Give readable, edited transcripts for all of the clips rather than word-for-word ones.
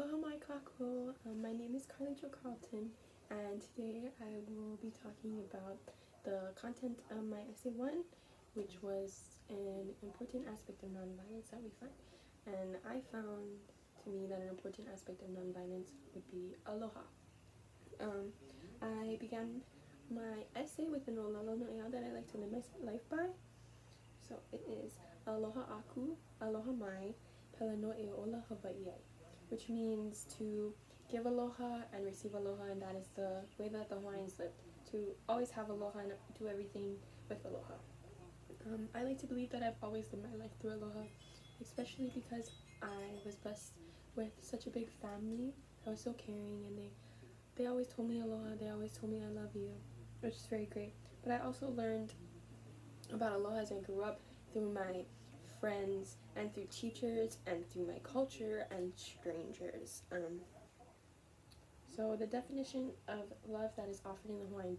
Aloha mai kako. My name is Karli-Jo and today I will be talking about the content of my essay 1, which was an important aspect of nonviolence that we find. And I found to me that an important aspect of nonviolence would be aloha. I began my essay with an olelo no'ea that I like to live my life by. So it is aloha aku, aloha mai, pela no e ola Hawaiiai, which means to give aloha and receive aloha, and that is the way that the Hawaiians lived, to always have aloha and do everything with aloha. I like to believe that I've always lived my life through aloha, especially because I was blessed with such a big family that was so caring, and they always told me aloha, they always told me I love you, which is very great. But I also learned about aloha as I grew up through my friends and through teachers and through my culture and strangers. So the definition of love that is offered in the Hawaiian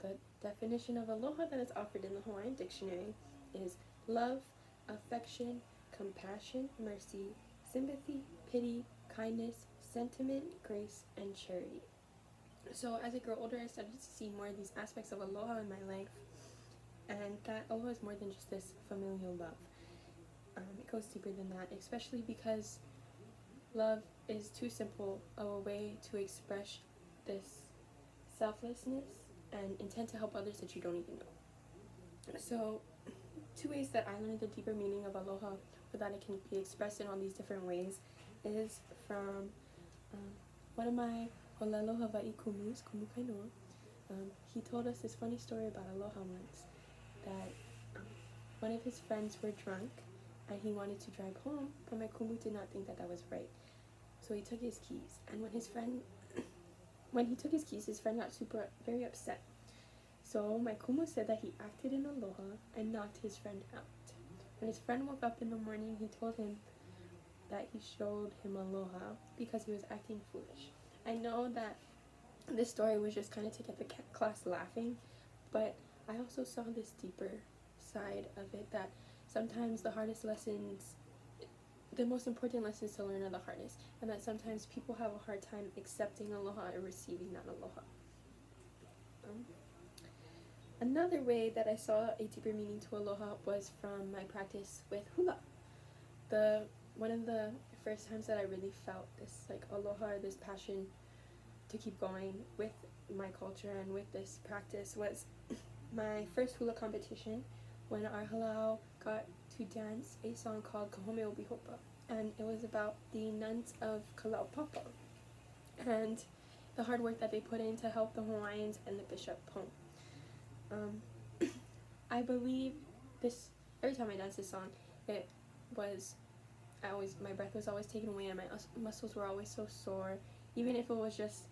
the definition of aloha that is offered in the Hawaiian dictionary is love, affection, compassion, mercy, sympathy, pity, kindness, sentiment, grace, and charity. So as I grow older, I started to see more of these aspects of aloha in my life, and that aloha is more than just this familial love. It goes deeper than that, especially because love is too simple of a way to express this selflessness and intent to help others that you don't even know. So 2 ways that I learned the deeper meaning of aloha, or that it can be expressed in all these different ways, is from one of my olelo Hawaii kumus, kumu kainoa. He told us this funny story about aloha once, that one of his friends were drunk and he wanted to drive home, but my kumu did not think that that was right. So he took his keys, and when he took his keys, his friend got very upset. So my kumu said that he acted in aloha and knocked his friend out. When his friend woke up in the morning, he told him that he showed him aloha because he was acting foolish. I know that this story was just kind of to get the class laughing, but I also saw this deeper side of it, that sometimes the most important lessons to learn are the hardest, and that sometimes people have a hard time accepting aloha and receiving that aloha. Another way that I saw a deeper meaning to aloha was from my practice with hula. One of the first times that I really felt this aloha, this passion to keep going with my culture and with this practice, was my first hula competition, when our halau got to dance a song called Kahome o Bihopa, and it was about the nuns of Kalaupapa and the hard work that they put in to help the Hawaiians and the bishop home. I believe this, every time I danced this song, my breath was always taken away and my muscles were always so sore, even if it was just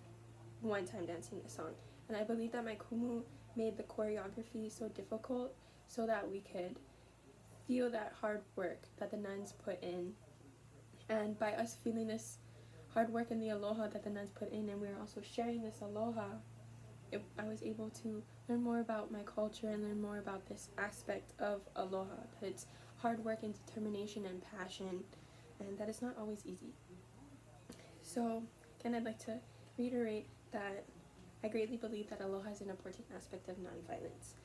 one time dancing the song. And I believe that my kumu made the choreography so difficult so that we could feel that hard work that the nuns put in. And by us feeling this hard work and the aloha that the nuns put in, and we were also sharing this aloha, I was able to learn more about my culture and learn more about this aspect of aloha, that it's hard work and determination and passion, and that it's not always easy. So again, I'd like to reiterate that I greatly believe that aloha is an important aspect of nonviolence.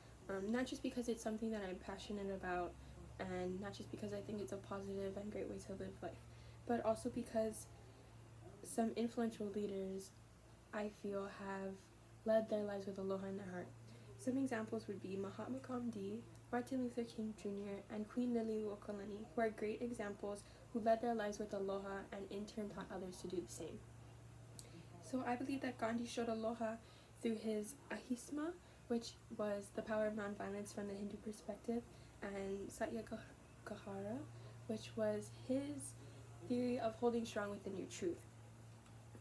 Not just because it's something that I'm passionate about, and not just because I think it's a positive and great way to live life, but also because some influential leaders, I feel, have led their lives with aloha in their heart. Some examples would be Mahatma Gandhi, Martin Luther King Jr., and Queen Liliuokalani, who are great examples who led their lives with aloha and in turn taught others to do the same. So I believe that Gandhi showed aloha through his ahisma, which was the power of nonviolence from the Hindu perspective, and Satyagahara, which was his theory of holding strong within your truth.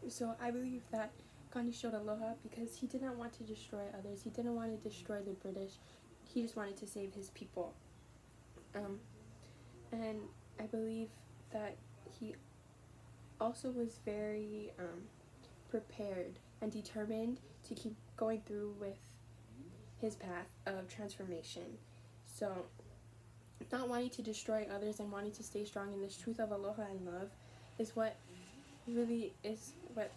So I believe that Gandhi showed aloha because he did not want to destroy others. He didn't want to destroy the British. He just wanted to save his people. And I believe that he also was very prepared and determined to keep going through with his path of transformation. So not wanting to destroy others and wanting to stay strong in this truth of aloha and love is what really is what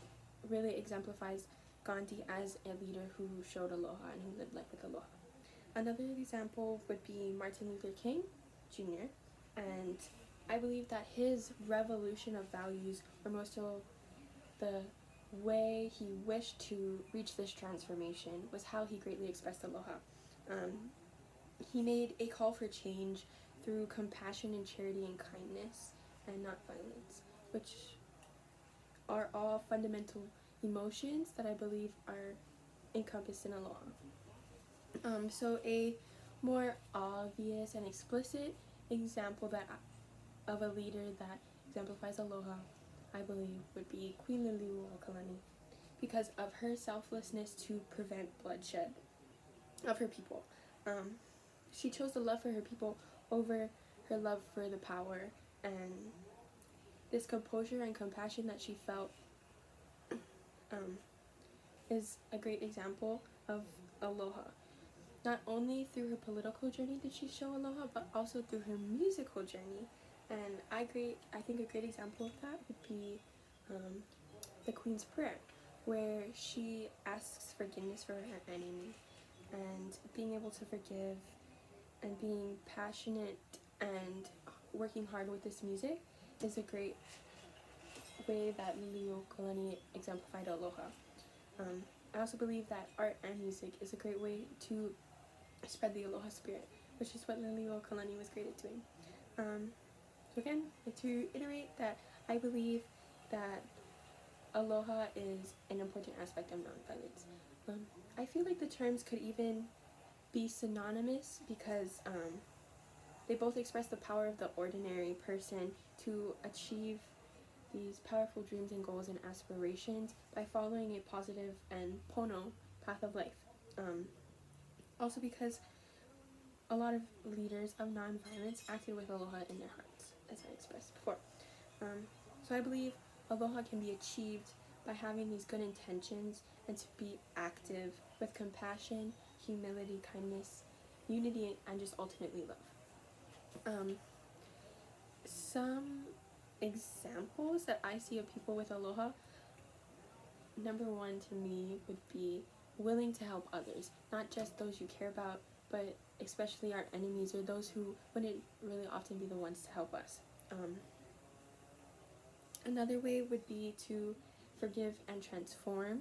really exemplifies Gandhi as a leader who showed aloha and who lived life with aloha. Another example would be Martin Luther King Jr., and I believe that his revolution of values, or more so the way he wished to reach this transformation, was how he greatly expressed aloha. He made a call for change through compassion and charity and kindness, and not violence, which are all fundamental emotions that I believe are encompassed in aloha. So a more obvious and explicit example of a leader that exemplifies aloha, I believe, would be Queen Liliuokalani, because of her selflessness to prevent bloodshed of her people. She chose the love for her people over her love for the power, and this composure and compassion that she felt is a great example of aloha. Not only through her political journey did she show aloha, but also through her musical journey. And I think a great example of that would be the Queen's Prayer, where she asks forgiveness for her enemy, and being able to forgive and being passionate and working hard with this music is a great way that Liliuokalani exemplified aloha. I also believe that art and music is a great way to spread the aloha spirit, which is what Liliuokalani was great at doing. So again, to reiterate that I believe that aloha is an important aspect of nonviolence. I feel like the terms could even be synonymous because they both express the power of the ordinary person to achieve these powerful dreams and goals and aspirations by following a positive and Pono path of life. Also because a lot of leaders of nonviolence acted with aloha in their hearts, as I expressed before. So I believe aloha can be achieved by having these good intentions and to be active with compassion, humility, kindness, unity, and just ultimately love. Some examples that I see of people with aloha, number one to me would be willing to help others, not just those you care about, but especially our enemies or those who wouldn't really often be the ones to help us. Another way would be to forgive and transform.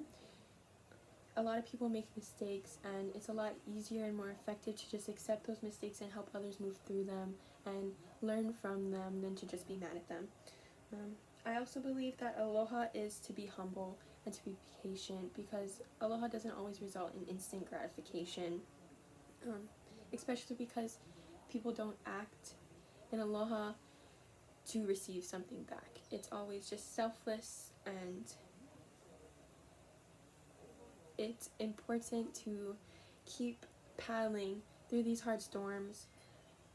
A lot of people make mistakes, and it's a lot easier and more effective to just accept those mistakes and help others move through them and learn from them than to just be mad at them. I also believe that aloha is to be humble and to be patient, because aloha doesn't always result in instant gratification, especially because people don't act in aloha to receive something back. It's always just selfless, and it's important to keep paddling through these hard storms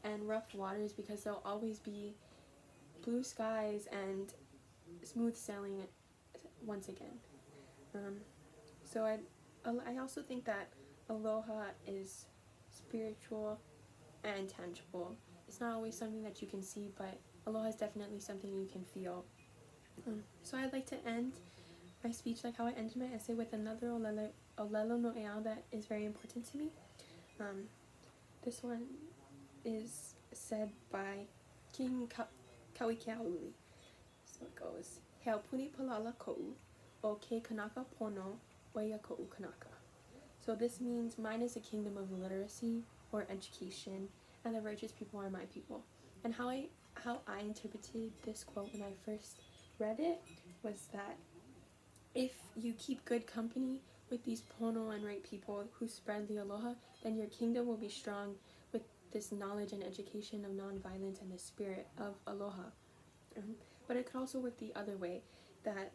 and rough waters, because there'll always be blue skies and smooth sailing once again. So I also think that aloha is spiritual and tangible. It's not always something that you can see, but aloha is definitely something you can feel. So I'd like to end my speech like how I ended my essay, with another olelo no ea that is very important to me. This one is said by King Kauikeauli. So it goes, He aupuni palala ko'u, o ke kanaka pono, oia ko'u kanaka. So this means mine is a kingdom of literacy or education, and the righteous people are my people. And how I interpreted this quote when I first read it was that if you keep good company with these pono and right people who spread the aloha, then your kingdom will be strong with this knowledge and education of nonviolence and the spirit of aloha. But it could also work the other way, that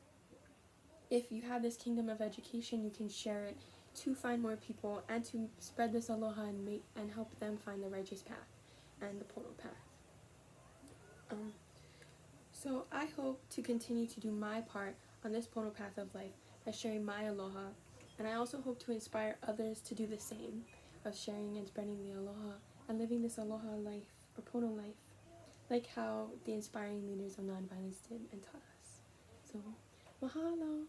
if you have this kingdom of education, you can share it to find more people and to spread this aloha and help them find the righteous path and the Pono path. So I hope to continue to do my part on this Pono path of life by sharing my aloha, and I also hope to inspire others to do the same, of sharing and spreading the aloha and living this aloha life or Pono life, like how the inspiring leaders of nonviolence did and taught us. So Mahalo.